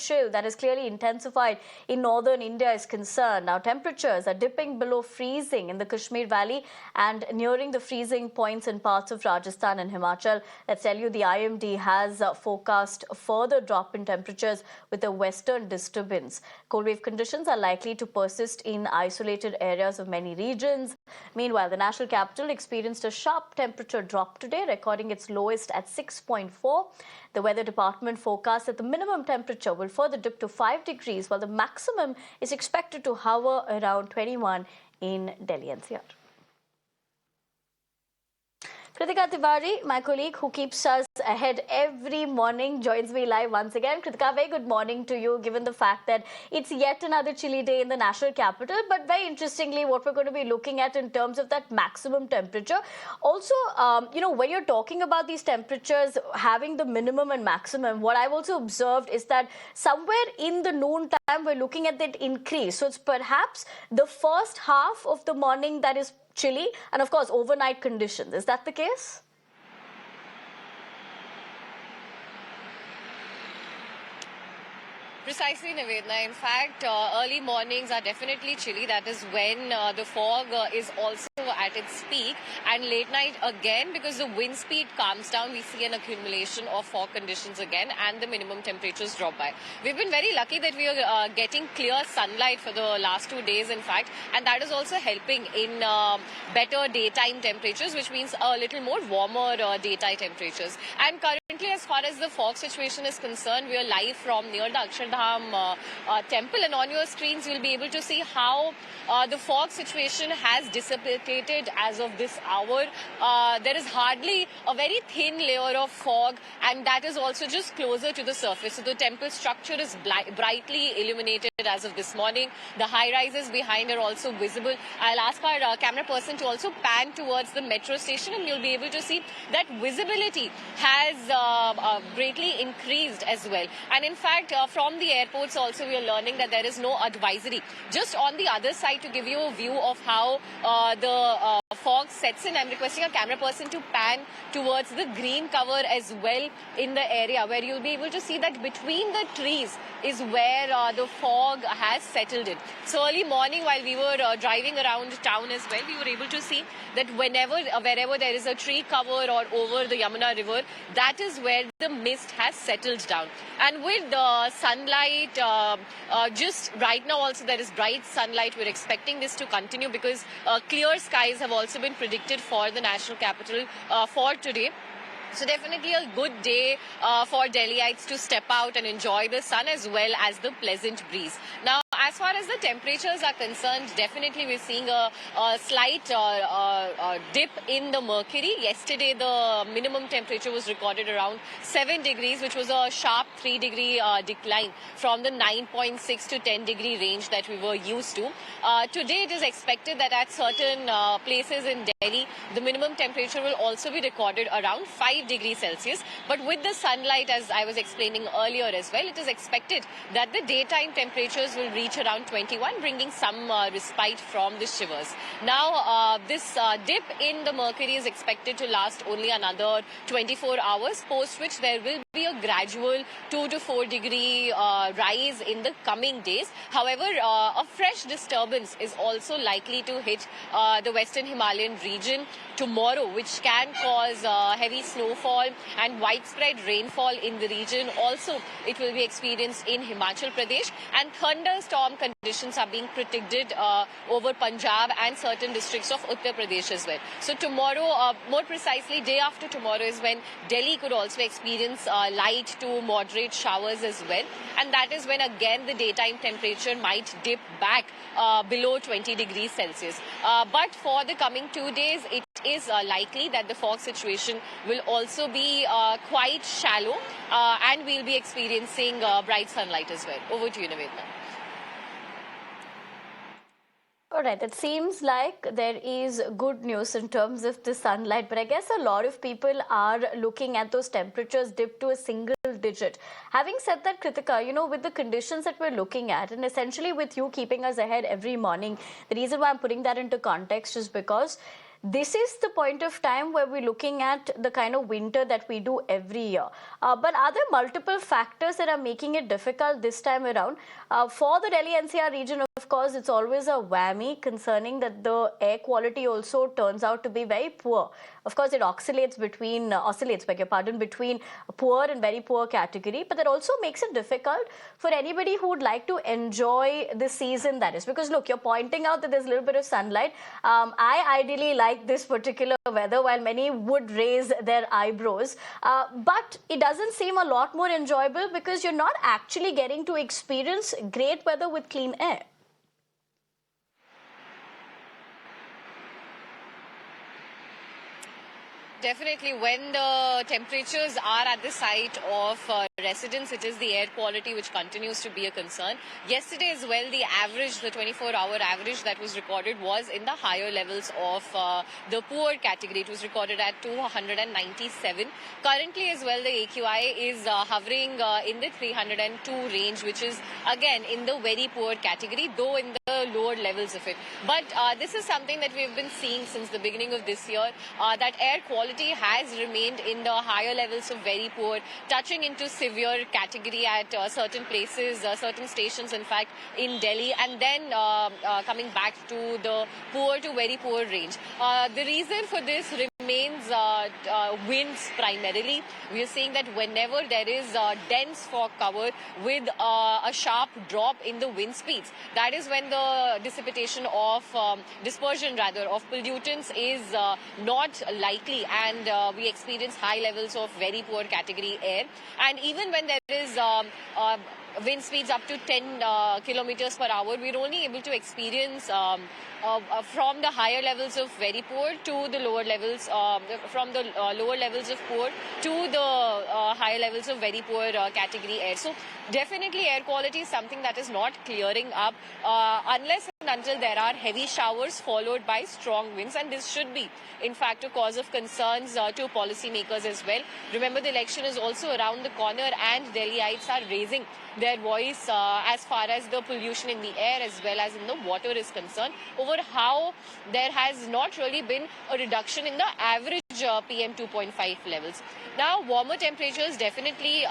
chill that is clearly intensified in northern India is concerned. Now, temperatures are dipping below freezing in the Kashmir Valley and nearing the freezing points in parts of Rajasthan and Himachal. Let's tell you, the IMD has forecast a further drop in temperatures with a western disturbance. Cold wave conditions are likely to persist in isolated areas of many regions. Meanwhile, the national capital experienced a sharp temperature drop today, recording its lowest at 6.4. The Weather Department forecasts that the minimum temperature will further dip to 5 degrees, while the maximum is expected to hover around 21 in Delhi NCR. Kritika Tiwari, my colleague who keeps us ahead every morning, joins me live once again. Kritika, very good morning to you, given the fact that it's yet another chilly day in the national capital. But very interestingly, what we're going to be looking at in terms of that maximum temperature. Also, when you're talking about these temperatures having the minimum and maximum, what I've also observed is that somewhere in the noon time, we're looking at that increase. So it's perhaps the first half of the morning that is chilly, and of course overnight conditions. Is that the case? Precisely, Nivedna. In fact, early mornings are definitely chilly. That is when the fog is also at its peak. And late night again, because the wind speed calms down, we see an accumulation of fog conditions again and the minimum temperatures drop by. We've been very lucky that we are getting clear sunlight for the last 2 days, in fact. And that is also helping in better daytime temperatures, which means a little more warmer daytime temperatures. And currently, as far as the fog situation is concerned, we are live from near the Akshardham temple, and on your screens you'll be able to see how the fog situation has dissipated as of this hour. There is hardly a very thin layer of fog, and that is also just closer to the surface. So the temple structure is brightly illuminated as of this morning. The high rises behind are also visible. I'll ask our camera person to also pan towards the metro station, and you'll be able to see that visibility has greatly increased as well. And in fact, from the airports also, we are learning that there is no advisory. Just on the other side, to give you a view of how the fog sets in, I'm requesting a camera person to pan towards the green cover as well in the area, where you'll be able to see that between the trees is where the fog has settled in. So early morning, while we were driving around town as well, we were able to see that wherever there is a tree cover or over the Yamuna River, that is where the mist has settled down. And with the sunlight, just right now also there is bright sunlight. We're expecting this to continue because clear skies have also been predicted for the national capital for today. So definitely a good day for Delhiites to step out and enjoy the sun as well as the pleasant breeze. Now, as far as the temperatures are concerned, definitely we're seeing a slight dip in the mercury. Yesterday, the minimum temperature was recorded around 7 degrees, which was a sharp 3-degree decline from the 9.6 to 10-degree range that we were used to. Today, it is expected that at certain places in Delhi, the minimum temperature will also be recorded around 5 degrees Celsius. But with the sunlight, as I was explaining earlier as well, it is expected that the daytime temperatures will reach around 21, bringing some respite from the shivers. Now, this dip in the mercury is expected to last only another 24 hours, post which there will be a gradual 2 to 4 degree rise in the coming days. However, a fresh disturbance is also likely to hit the western Himalayan region tomorrow, which can cause heavy snowfall and widespread rainfall in the region. Also, it will be experienced in Himachal Pradesh, and thunderstorm conditions are being predicted over Punjab and certain districts of Uttar Pradesh as well. So tomorrow, more precisely day after tomorrow, is when Delhi could also experience light to moderate showers as well. And that is when again the daytime temperature might dip back below 20 degrees Celsius. But for the coming 2 days, it is likely that the fog situation will also be quite shallow and we'll be experiencing bright sunlight as well. Over to you, Nivedna. All right, it seems like there is good news in terms of the sunlight, but I guess a lot of people are looking at those temperatures dip to a single digit. Having said that, Kritika, with the conditions that we're looking at, and essentially with you keeping us ahead every morning, the reason why I'm putting that into context is because this is the point of time where we're looking at the kind of winter that we do every year. But are there multiple factors that are making it difficult this time around? For the Delhi NCR region, of course, it's always a whammy concerning that the air quality also turns out to be very poor. Of course, it oscillates, beg your pardon, between poor and very poor category, but that also makes it difficult for anybody who would like to enjoy the season, that is. Because look, you're pointing out that there's a little bit of sunlight. I ideally like this particular weather, while many would raise their eyebrows. But it doesn't seem a lot more enjoyable because you're not actually getting to experience great weather with clean air. Definitely, when the temperatures are at the site of residents, it is the air quality which continues to be a concern. Yesterday as well, the average, the 24-hour average that was recorded was in the higher levels of the poor category. It was recorded at 297. Currently as well, the AQI is hovering in the 302 range, which is again in the very poor category, though in the lower levels of it. But this is something that we've been seeing since the beginning of this year, that air quality has remained in the higher levels of very poor, touching into severe category at certain places, certain stations, in fact, in Delhi, and then coming back to the poor to very poor range. The reason for this remains winds primarily. We are seeing that whenever there is dense fog cover with a sharp drop in the wind speeds, that is when the dispersion of pollutants is not likely, and we experience high levels of very poor category air. And even when there is wind speeds up to 10 kilometers per hour, we're only able to experience from the higher levels of very poor to the lower levels, from the lower levels of poor to the higher levels of very poor category air. So definitely air quality is something that is not clearing up unless and until there are heavy showers followed by strong winds, and this should be in fact a cause of concerns to policymakers as well. Remember, the election is also around the corner, and Delhiites are raising their voice as far as the pollution in the air as well as in the water is concerned, over how there has not really been a reduction in the average PM 2.5 levels. Now, warmer temperatures definitely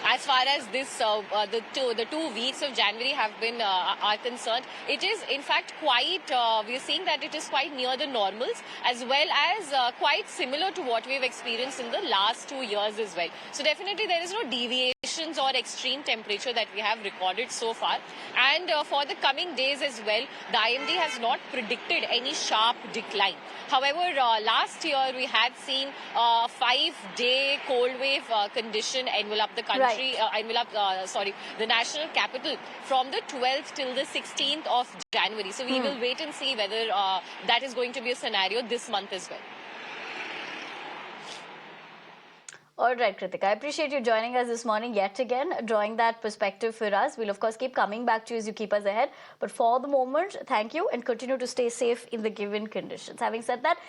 as far as this the 2 weeks of January have been are concerned, it is in fact quite we are seeing that it is quite near the normals, as well as quite similar to what we've experienced in the last 2 years as well. So definitely there is no deviations or extreme temperature that we have recorded so far, and for the coming days as well, the IMD has not predicted any sharp decline. However, last year we had seen a 5-day cold wave condition envelop the country. The national capital from the 12th till the 16th of January. So we will wait and see whether that is going to be a scenario this month as well. All right, Kritika, I appreciate you joining us this morning yet again, drawing that perspective for us. We'll, of course, keep coming back to you as you keep us ahead. But for the moment, thank you, and continue to stay safe in the given conditions. Having said that,